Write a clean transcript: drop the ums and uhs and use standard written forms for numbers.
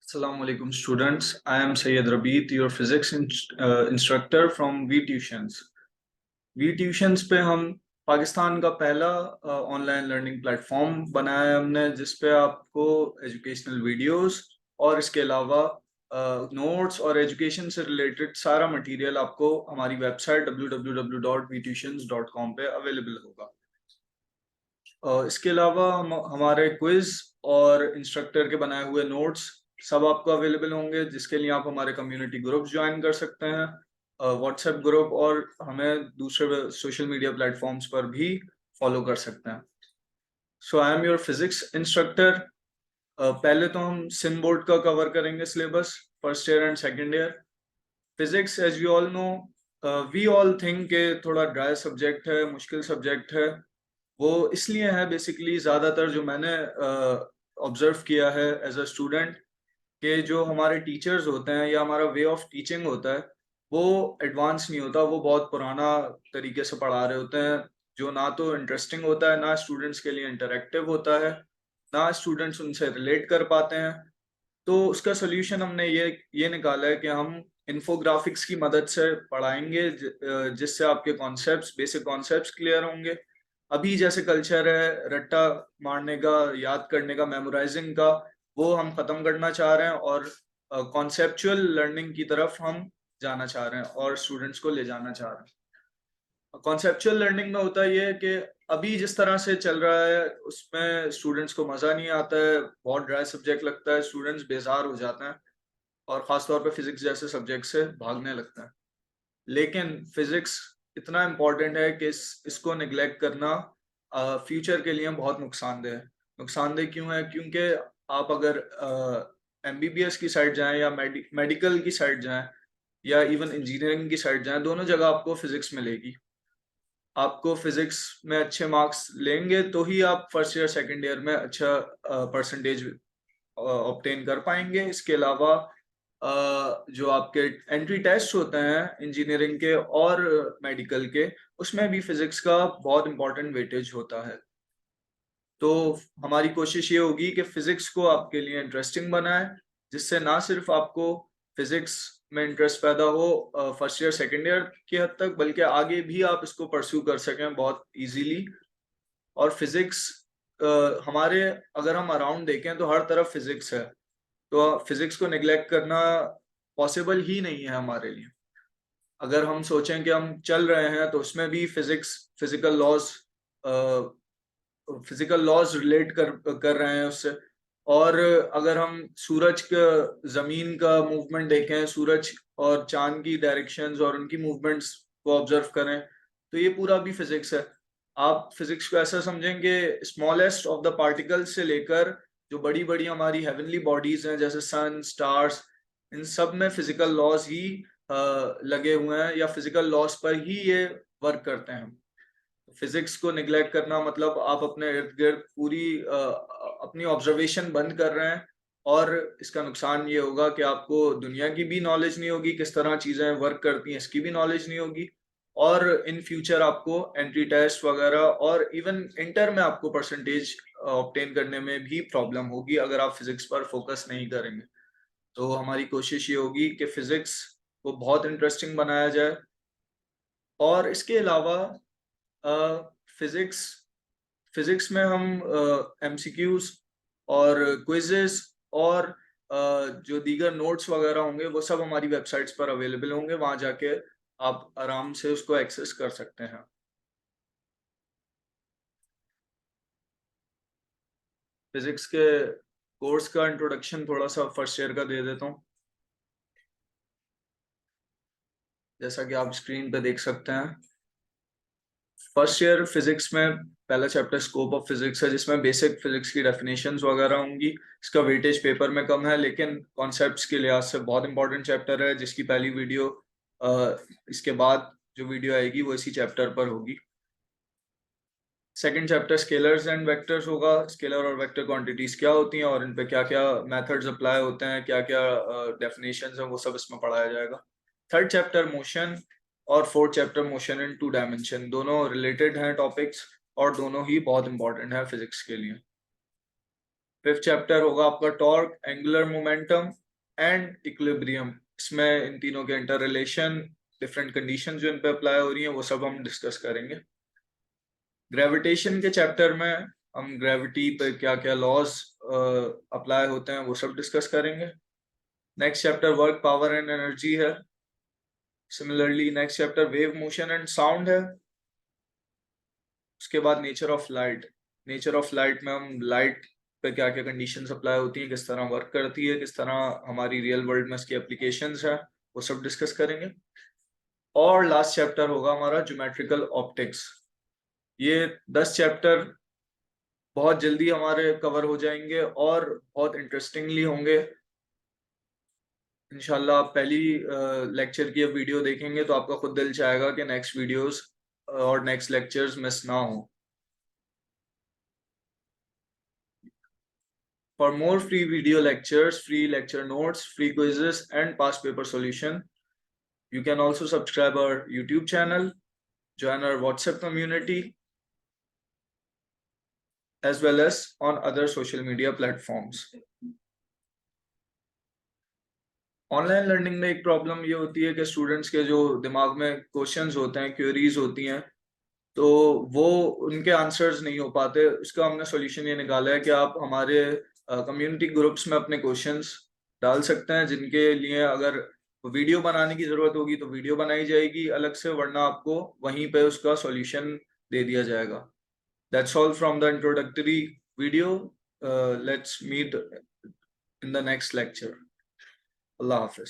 Assalamu alaikum students. I am Sayyid Rabeet, your physics instructor from VTutions. VTutions पे हम पाकिस्तान का पहला online learning platform बनाया है हमने, जिस पे आपको एजुकेशनल वीडियोस और इसके अलावा नोट्स और एजुकेशन से रिलेटेड सारा मटेरियल आपको हमारी वेबसाइट www.vtutions.com पे अवेलेबल होगा। इसके अलावा हमारे क्विज और इंस्ट्रक्टर के बनाए हुए नोट्स सब आपको अवेलेबल होंगे, जिसके लिए आप हमारे कम्युनिटी ग्रुप ज्वाइन कर सकते हैं, व्हाट्सएप ग्रुप, और हमें दूसरे सोशल मीडिया प्लेटफॉर्म्स पर भी फॉलो कर सकते हैं। So I am your physics instructor. पहले तो हम सिन बोर्ड का कवर करेंगे syllabus, first year and second year. Physics as you all know, we all think के थोड़ा ड्राई सब्जेक्ट है, मुश्किल सब्जेक्ट है। वो इसलिए है बेसिकली, ज़्यादातर जो मैंने ऑब्जर्व किया है एज अ स्टूडेंट, कि जो हमारे टीचर्स होते हैं या हमारा वे ऑफ टीचिंग होता है वो एडवांस नहीं होता, वो बहुत पुराना तरीके से पढ़ा रहे होते हैं, जो ना तो इंटरेस्टिंग होता है, ना स्टूडेंट्स के लिए इंटरेक्टिव होता है, ना स्टूडेंट्स उनसे रिलेट कर पाते हैं। तो उसका सोल्यूशन हमने ये निकाला है कि हम इन्फोग्राफिक्स की मदद से पढ़ाएंगे, जिससे आपके कॉन्सेप्ट्स, बेसिक कॉन्सेप्ट्स क्लियर होंगे। अभी जैसे कल्चर है रट्टा मारने का, याद करने का, मेमोराइजिंग का, वो हम खत्म करना चाह रहे हैं और कॉन्सेप्चुअल लर्निंग की तरफ हम जाना चाह रहे हैं और स्टूडेंट्स को ले जाना चाह रहे हैं। कॉन्सेप्चुअल लर्निंग में होता ये है कि अभी जिस तरह से चल रहा है उसमें स्टूडेंट्स को मजा नहीं आता है, बहुत ड्राई सब्जेक्ट लगता है, स्टूडेंट्स बेजार हो जाते हैं और खासतौर पे फिजिक्स जैसे सब्जेक्ट से भागने लगते हैं। लेकिन फिजिक्स इतना इम्पोर्टेंट है कि इसको निगलेक्ट करना फ्यूचर के लिए बहुत नुकसानदेह है। नुकसानदेह क्यों है? क्योंकि आप अगर एमबीबीएस की साइड जाएं या मेडिकल की साइड जाएं या इवन इंजीनियरिंग की साइड जाएं, दोनों जगह आपको फिजिक्स मिलेगी। आपको फिजिक्स में अच्छे मार्क्स लेंगे तो ही आप फर्स्ट ईयर सेकेंड ईयर में अच्छा परसेंटेज ऑब्टेन कर पाएंगे। इसके अलावा जो आपके एंट्री टेस्ट होते हैं इंजीनियरिंग के और मेडिकल के, उसमें भी फिजिक्स का बहुत इंपॉर्टेंट वेटेज होता है। तो हमारी कोशिश ये होगी कि फिजिक्स को आपके लिए इंटरेस्टिंग बनाए, जिससे ना सिर्फ आपको फिजिक्स में इंटरेस्ट पैदा हो फर्स्ट ईयर सेकेंड ईयर की हद तक, बल्कि आगे भी आप इसको परस्यू कर सकें बहुत इजीली। और फिजिक्स हमारे, अगर हम अराउंड देखें तो हर तरफ फिजिक्स है, तो फिजिक्स को निगलेक्ट करना पॉसिबल ही नहीं है हमारे लिए। अगर हम सोचें कि हम चल रहे हैं तो उसमें भी फिजिक्स, फिजिकल लॉज रिलेट कर रहे हैं उससे। और अगर हम सूरज का, जमीन का मूवमेंट देखें, सूरज और चांद की डायरेक्शंस और उनकी मूवमेंट्स को ऑब्जर्व करें, तो ये पूरा भी फिजिक्स है। आप फिजिक्स को ऐसा समझेंगे, स्मॉलेस्ट ऑफ द पार्टिकल्स से लेकर जो बड़ी बड़ी हमारी हेवनली बॉडीज हैं जैसे सन, स्टार्स, इन सब में फिजिकल लॉज ही लगे हुए हैं, या फिजिकल लॉज पर ही ये वर्क करते हैं। फिजिक्स को निगलेक्ट करना मतलब आप अपने इर्द गिर्द पूरी अपनी ऑब्जर्वेशन बंद कर रहे हैं, और इसका नुकसान ये होगा कि आपको दुनिया की भी नॉलेज नहीं होगी, किस तरह चीजें वर्क करती हैं इसकी भी नॉलेज नहीं होगी, और इन फ्यूचर आपको एंट्री टेस्ट वगैरह और इवन इंटर में आपको परसेंटेज ऑब्टेन करने में भी प्रॉब्लम होगी अगर आप फिजिक्स पर फोकस नहीं करेंगे। तो हमारी कोशिश ये होगी कि फिजिक्स को बहुत इंटरेस्टिंग बनाया जाए। और इसके अलावा फिजिक्स फिजिक्स में हम एमसीक्यूज और क्विजेस और जो दीगर नोट्स वगैरह होंगे वो सब हमारी वेबसाइट्स पर अवेलेबल होंगे, वहां जाके आप आराम से उसको एक्सेस कर सकते हैं। फिजिक्स के कोर्स का इंट्रोडक्शन थोड़ा सा फर्स्ट ईयर का दे देता हूँ। जैसा कि आप स्क्रीन पे देख सकते हैं, फर्स्ट ईयर फिजिक्स में पहला चैप्टर स्कोप ऑफ फिजिक्स है, जिसमें बेसिक फिजिक्स की डेफिनेशंस वगैरह होंगी। इसका वेटेज पेपर में कम है, लेकिन कॉन्सेप्ट्स के लिहाज से बहुत इंपॉर्टेंट चैप्टर है, जिसकी पहली वीडियो इसके बाद जो वीडियो आएगी वो इसी चैप्टर पर होगी। Second chapter scalars and vectors होगा। स्केलर और वेक्टर क्वांटिटीज क्या होती हैं और इन पे क्या क्या मेथड्स अप्लाई होते हैं, क्या क्या डेफिनेशंस हैं, वो सब इसमें पढ़ाया जाएगा। थर्ड चैप्टर मोशन और fourth chapter motion in two dimension, दोनों रिलेटेड हैं टॉपिक्स और दोनों ही बहुत इंपॉर्टेंट है फिजिक्स के लिए। 5th चैप्टर होगा आपका torque, angular momentum and equilibrium. इसमें इन तीनों के इंटर रिलेशन, डिफरेंट कंडीशन जो इन पे अप्लाई हो रही हैं, वो सब हम डिस्कस करेंगे। ग्रेविटेशन के चैप्टर में हम ग्रेविटी पे क्या क्या लॉज अप्लाई होते हैं वो सब डिस्कस करेंगे। Next chapter work, power and energy है। Similarly next chapter wave, motion and sound है। उसके बाद nature of light. Nature of light में हम लाइट पे क्या क्या कंडीशंस अप्लाई होती हैं, किस तरह वर्क करती है, किस तरह हमारी रियल वर्ल्ड में इसकी एप्लीकेशंस है, वो सब डिस्कस करेंगे। और लास्ट चैप्टर होगा हमारा ज्योमेट्रिकल ऑप्टिक्स। ये 10 चैप्टर बहुत जल्दी हमारे कवर हो जाएंगे और बहुत इंटरेस्टिंगली होंगे। इंशाल्लाह आप पहली लेक्चर की वीडियो देखेंगे तो आपका खुद दिल चाहेगा कि नेक्स्ट वीडियोस और नेक्स्ट लेक्चर्स मिस ना हो। For more free video lectures, free lecture notes, free quizzes, and past paper solution, you can also subscribe our YouTube channel, join our WhatsApp community, as well as on other social media platforms. Online learning में एक problem ये होती है कि students के जो दिमाग में क्वेश्चंस होते हैं, क्वेरीज होती हैं, तो वो उनके आंसर्स नहीं हो पाते। उसका हमने सॉल्यूशन ये निकाला है कि आप हमारे कम्युनिटी ग्रुप्स में अपने क्वेश्चंस डाल सकते हैं, जिनके लिए अगर वीडियो बनाने की जरूरत होगी तो वीडियो बनाई जाएगी अलग से, वरना आपको वहीं पे उसका सॉल्यूशन दे दिया जाएगा। That's all from the introductory video. Let's meet in the next lecture. अल्लाह हाफिज।